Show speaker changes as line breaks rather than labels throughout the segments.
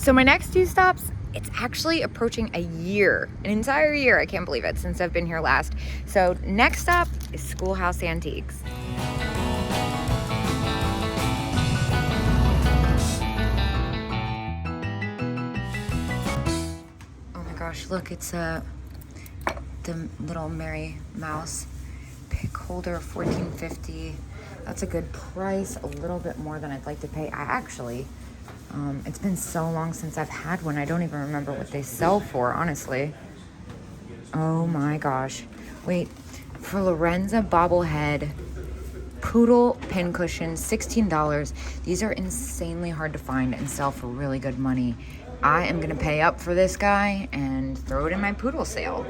So my next 2 stops, it's actually approaching a year, an entire year. I can't believe it, since I've been here last. So next stop is Schoolhouse Antiques. Oh my gosh, look, it's the little Mary Mouse pick holder, $14.50. That's a good price, a little bit more than I'd like to pay. I actually, it's been so long since I've had one, I don't even remember what they sell for, honestly. Oh my gosh. Wait, for Lorenza bobblehead, poodle pincushion, $16. These are insanely hard to find and sell for really good money. I am gonna pay up for this guy and throw it in my poodle sale.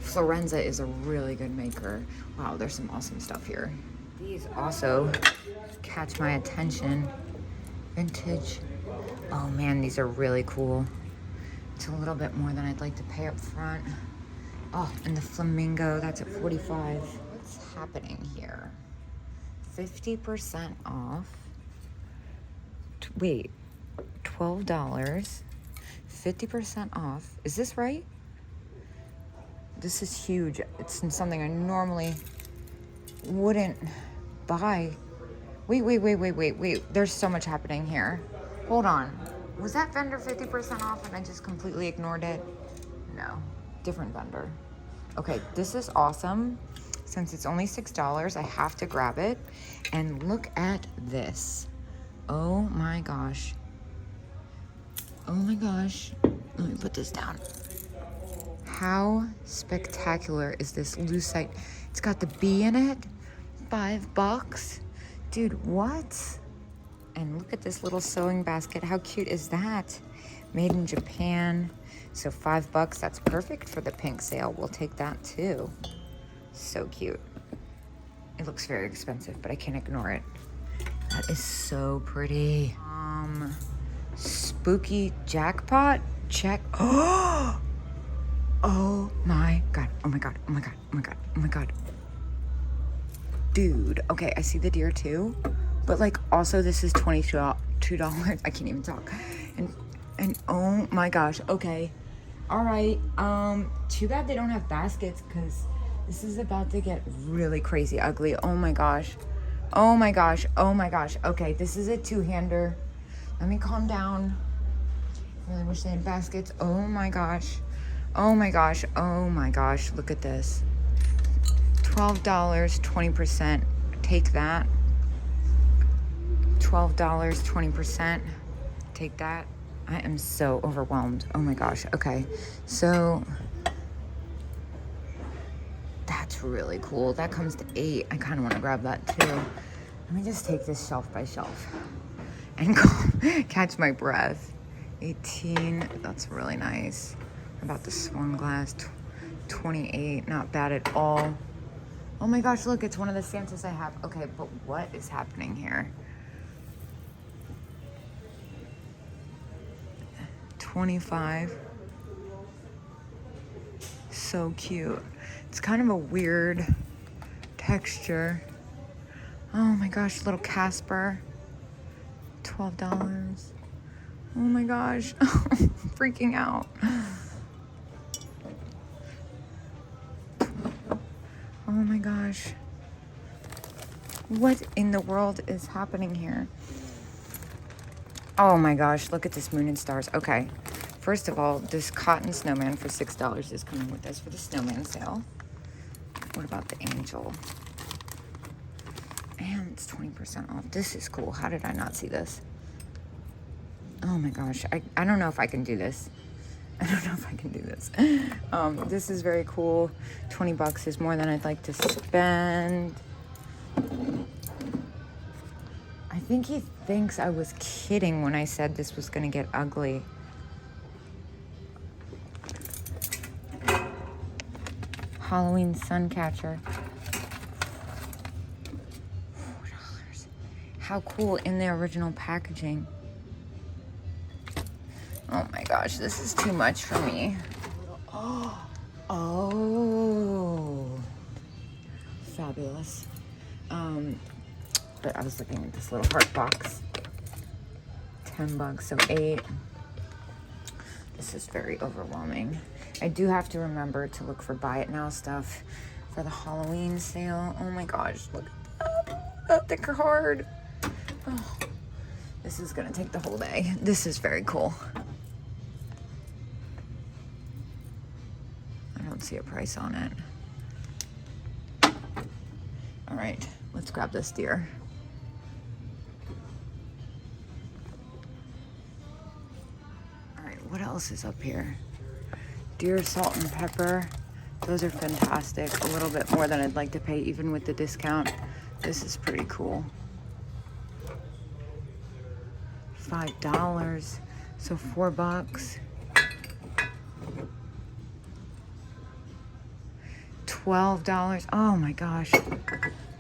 Florenza is a really good maker. Wow, there's some awesome stuff here. These also catch my attention. Vintage. Oh man, these are really cool. It's a little bit more than I'd like to pay up front. Oh, and the flamingo, that's at $45. What's happening here? 50% off. Wait, $12. 50% off. Is this right? This is huge. It's something I normally wouldn't buy. Wait. There's so much happening here. Hold on. Was that vendor 50% off and I just completely ignored it? No, different vendor. Okay, this is awesome. Since it's only $6, I have to grab it. And look at this. Oh my gosh. Oh my gosh. Let me put this down. How spectacular is this lucite? It's got the bee in it. $5. Dude, what? And look at this little sewing basket. How cute is that? Made in Japan. So $5, that's perfect for the pink sale. We'll take that too. So cute. It looks very expensive, but I can't ignore it. That is so pretty. Spooky Jackpot. Check. Oh! Oh my god. Oh my god. Oh my god. Oh my god. Oh my god. Dude. Okay, I see the deer too. But like also this is $22. I can't even talk. And oh my gosh. Okay. Alright. Too bad they don't have baskets because this is about to get really crazy ugly. Oh my gosh. Oh my gosh. Oh my gosh. Okay, this is a 2-hander. Let me calm down. I really wish they had baskets. Oh my gosh. Oh my gosh. Oh my gosh. Look at this. $12, 20%. Take that. $12, 20%. Take that. I am so overwhelmed. Oh my gosh. Okay. So that's really cool. That comes to $8. I kind of want to grab that too. Let me just take this shelf by shelf and catch my breath. 18. That's really nice. About the swung glass. 28. Not bad at all. Oh my gosh, look, it's one of the Santas I have. Okay, but what is happening here? 25. So cute. It's kind of a weird texture. Oh my gosh, little Casper. $12. Oh my gosh. I'm freaking out. Oh my gosh. What in the world is happening here? Oh my gosh, look at this moon and stars. Okay, first of all, this cotton snowman for $6 is coming with us for the snowman sale. What about the angel? And it's 20% off. This is cool. How did I not see this? Oh my gosh, I don't know if I can do this. I don't know if I can do this. This is very cool. $20 is more than I'd like to spend. I think he thinks I was kidding when I said this was gonna get ugly. Halloween sun catcher. $4. How cool in the original packaging. Oh my gosh, this is too much for me. Oh, fabulous. But I was looking at this little heart box. $10, so $8. This is very overwhelming. I do have to remember to look for buy it now stuff for the Halloween sale. Oh my gosh, look at that thicker card. Oh, this is gonna take the whole day. This is very cool. I don't see a price on it. All right, let's grab this deer. All right, what else is up here? Deer salt and pepper. Those are fantastic. A little bit more than I'd like to pay even with the discount. This is pretty cool. $5, so $4. $12. Oh my gosh,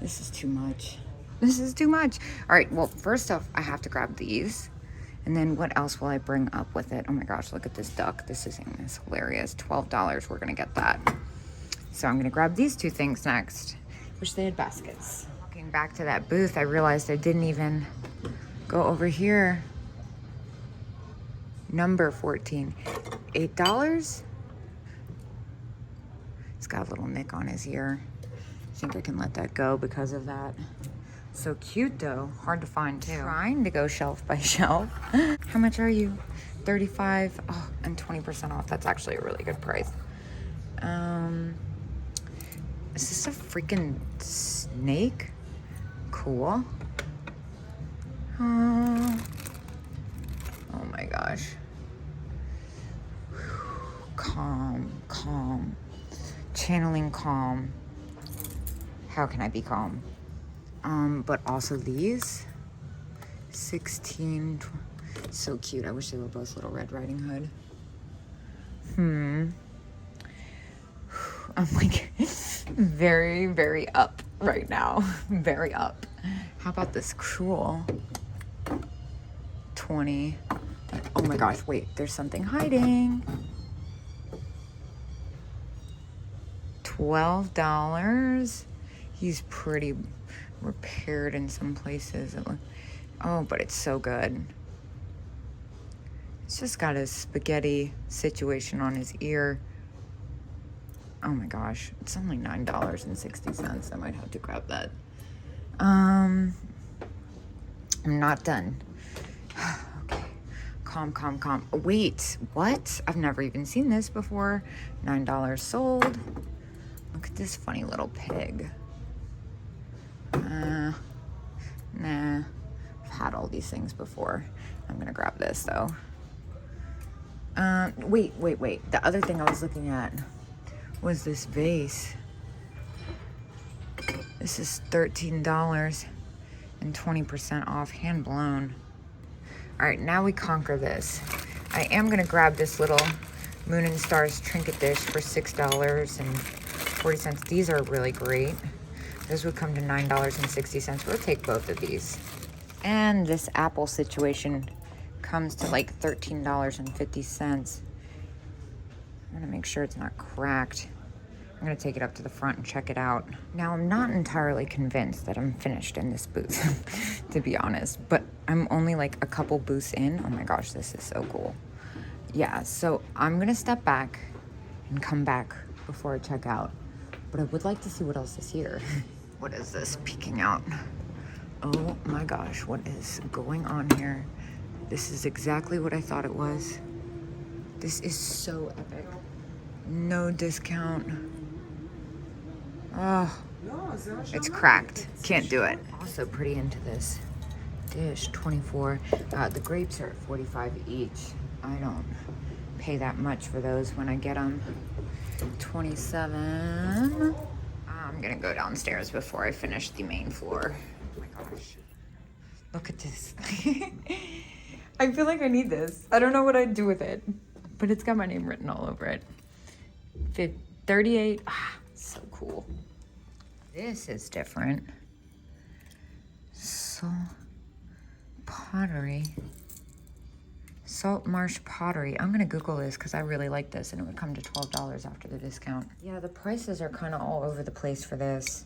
this is too much. This is too much. All right, well, first off, I have to grab these. And then what else will I bring up with it? Oh my gosh, look at this duck. This is hilarious. $12, we're gonna get that. So I'm gonna grab these two things next. Wish they had baskets. Walking back to that booth, I realized I didn't even go over here. Number 14, $8. He's got a little nick on his ear. I think I can let that go because of that. So cute though, hard to find too. Trying to go shelf by shelf. How much are you? 35, oh, and 20% off. That's actually a really good price. Is this a freaking snake? Cool. Oh my gosh. Calm, calm. Channeling calm. How can I be calm? But also these 16, so cute. I wish they were both Little Red Riding Hood. I'm like very, very up right now. Very up. How about this cool 20? Oh my gosh, wait, there's something hiding. $12. He's pretty repaired in some places. Oh, but it's so good. It's just got a spaghetti situation on his ear. Oh my gosh, it's only $9.60. I might have to grab that. I'm not done. Okay, calm, calm, calm. Wait, what? I've never even seen this before. $9 sold. Look at this funny little pig. Nah, I've had all these things before. I'm gonna grab this though. Wait. The other thing I was looking at was this vase. This is $13 and 20% off, hand blown. All right, now we conquer this. I am gonna grab this little Moon and Stars trinket dish for $6.40. These are really great. Those would come to $9.60. We'll take both of these. And this apple situation comes to like $13.50. I'm gonna make sure it's not cracked. I'm gonna take it up to the front and check it out. Now, I'm not entirely convinced that I'm finished in this booth, to be honest, but I'm only like a couple booths in. Oh my gosh, this is so cool. Yeah, so I'm gonna step back and come back before I check out, but I would like to see what else is here. What is this peeking out? Oh my gosh, what is going on here? This is exactly what I thought it was. This is so epic. No discount. Oh, it's cracked. Can't do it. Also pretty into this dish, 24. The grapes are at 45 each. I don't pay that much for those when I get them. 27. I'm gonna go downstairs before I finish the main floor. Oh my gosh. Look at this. I feel like I need this. I don't know what I'd do with it, but it's got my name written all over it. 38. Ah, so cool. This is different. So, pottery. Salt Marsh Pottery. I'm gonna Google this because I really like this, and it would come to $12 after the discount. Yeah, the prices are kind of all over the place for this.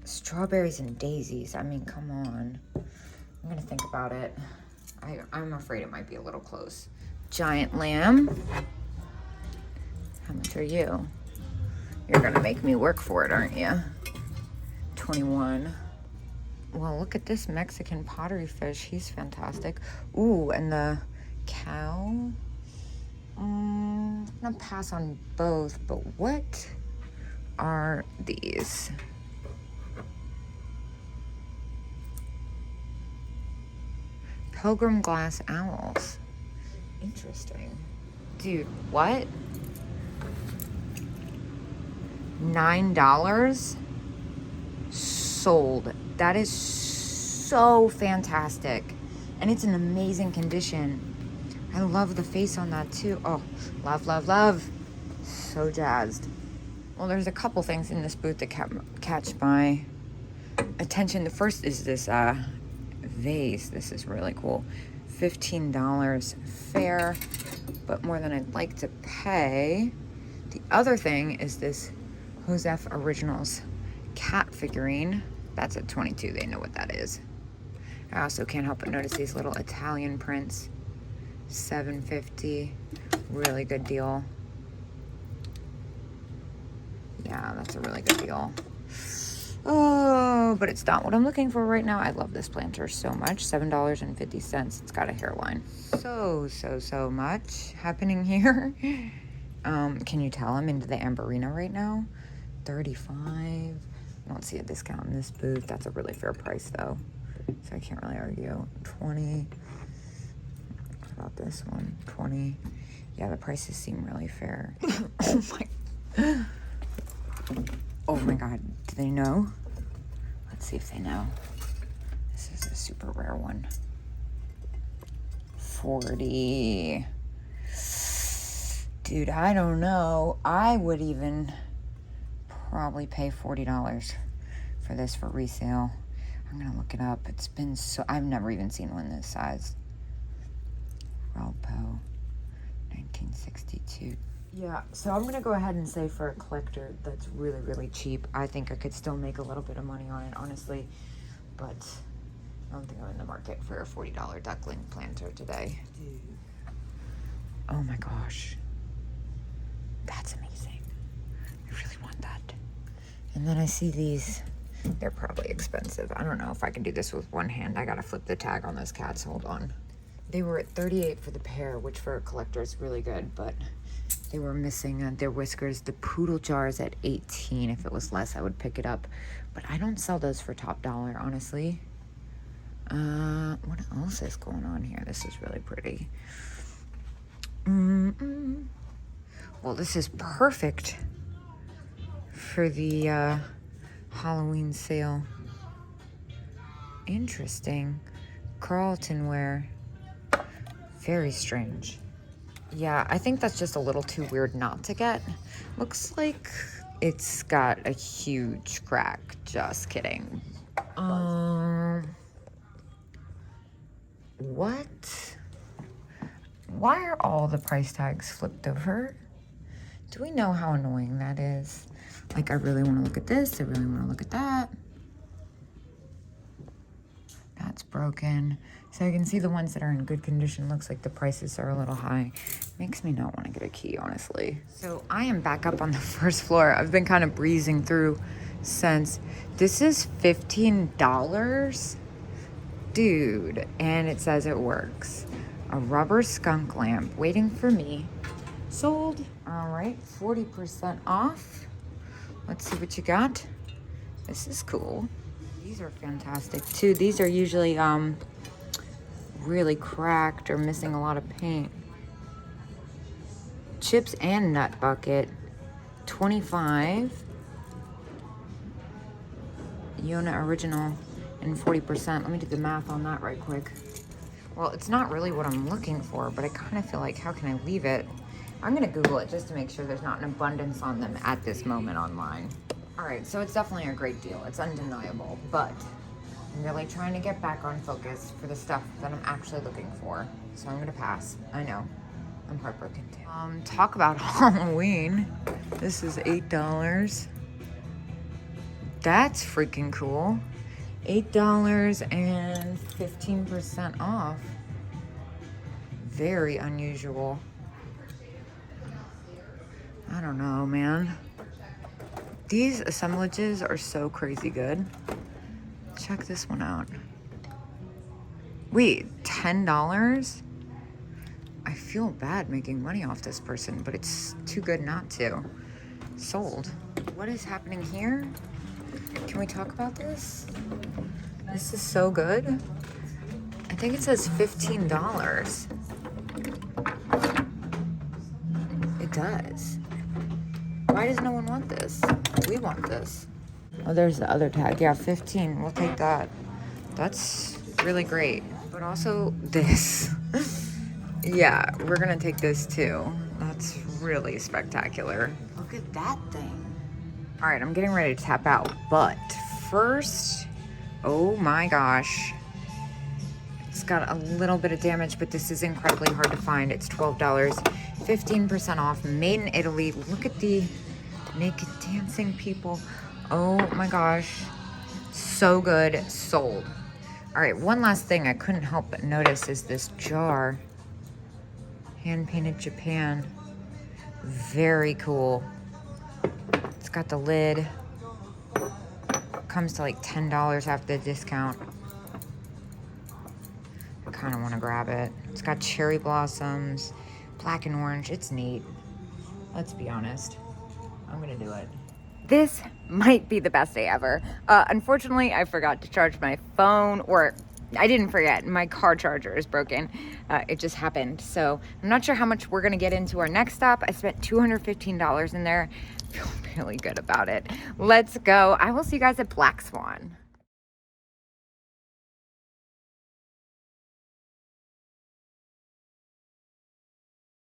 Strawberries and daisies. I mean, come on. I'm gonna think about it. I'm afraid it might be a little close. Giant lamb. How much are you? You're gonna make me work for it, aren't you? 21. Well, look at this Mexican pottery fish. He's fantastic. Ooh, and the cow. I'm gonna pass on both, but what are these? Pilgrim glass owls. Interesting. Dude, what? $9? Sold. That is so fantastic. And it's in amazing condition. I love the face on that too. Oh, love, love, love. So jazzed. Well, there's a couple things in this booth that catch my attention. The first is this vase. This is really cool. $15 fair, but more than I'd like to pay. The other thing is this Joseph Originals cat figurine. That's at 22. They know what that is. I also can't help but notice these little Italian prints. $7.50. Really good deal. Yeah, that's a really good deal. Oh, but it's not what I'm looking for right now. I love this planter so much. $7.50. It's got a hairline. So much happening here. Can you tell I'm into the Amberina right now? 35. I don't see a discount in this booth. That's a really fair price though, so I can't really argue. 20. What about this one? 20. Yeah, the prices seem really fair. Oh my god, do they know? Let's see if they know. This is a super rare one. 40. Dude, I don't know. I would even probably pay $40 for this for resale. I'm gonna look it up. It's been so, I've never even seen one this size. Ralpo, 1962. Yeah, so I'm gonna go ahead and say for a collector that's really, really cheap, I think I could still make a little bit of money on it, honestly, but I don't think I'm in the market for a $40 duckling planter today. Dude. Oh my gosh. That's amazing. I really want that. And then I see these. They're probably expensive. I don't know if I can do this with one hand. I gotta flip the tag on those cats. Hold on. They were at $38 for the pair, which for a collector is really good, but they were missing their whiskers. The poodle jars at $18. If it was less, I would pick it up. But I don't sell those for top dollar, honestly. What else is going on here? This is really pretty. Well, this is perfect for the Halloween sale. Interesting. Carlton wear. Very strange. Yeah, I think that's just a little too weird not to get. Looks like it's got a huge crack. Just kidding. What? Why are all the price tags flipped over? Do we know how annoying that is? Like, I really want to look at this. I really want to look at that. That's broken. So I can see the ones that are in good condition. Looks like the prices are a little high. Makes me not want to get a key, honestly. So I am back up on the first floor. I've been kind of breezing through since. This is $15. Dude, and it says it works. A rubber skunk lamp waiting for me. Sold. All right, 40% off. Let's see what you got. This is cool. These are fantastic too. These are usually really cracked or missing a lot of paint. Chips and nut bucket, 25. Yona original and 40%. Let me do the math on that right quick. Well, it's not really what I'm looking for, but I kind of feel like, how can I leave it? I'm gonna Google it just to make sure there's not an abundance on them at this moment online. All right, so it's definitely a great deal. It's undeniable, but I'm really trying to get back on focus for the stuff that I'm actually looking for. So I'm gonna pass. I know, I'm heartbroken too. Talk about Halloween. This is $8. That's freaking cool. $8 and 15% off. very unusual. I don't know, man. These assemblages are so crazy good. Check this one out. Wait, $10? I feel bad making money off this person, but it's too good not to. Sold. What is happening here? Can we talk about this? This is so good. I think it says $15. It does. Why does no one want this? We want this. Oh, there's the other tag. Yeah, 15. We'll take that. That's really great. But also this. Yeah, we're gonna take this too. That's really spectacular. Look at that thing. All right, I'm getting ready to tap out. But first, oh my gosh. It's got a little bit of damage, but this is incredibly hard to find. It's $12, 15% off, made in Italy. Look at the naked dancing people. Oh my gosh, so good. Sold. All right, one last thing I couldn't help but notice is this jar. Hand painted Japan. Very cool. It's got the lid. Comes to like $10 after the discount. I kind of want to grab it. It's got cherry blossoms, black and orange. It's neat. Let's be honest. I'm gonna do it. This might be the best day ever. Unfortunately, I forgot to charge my phone, or I didn't forget, my car charger is broken. It just happened. So I'm not sure how much we're gonna get into our next stop. I spent $215 in there. I feel really good about it. Let's go. I will see you guys at Black Swan.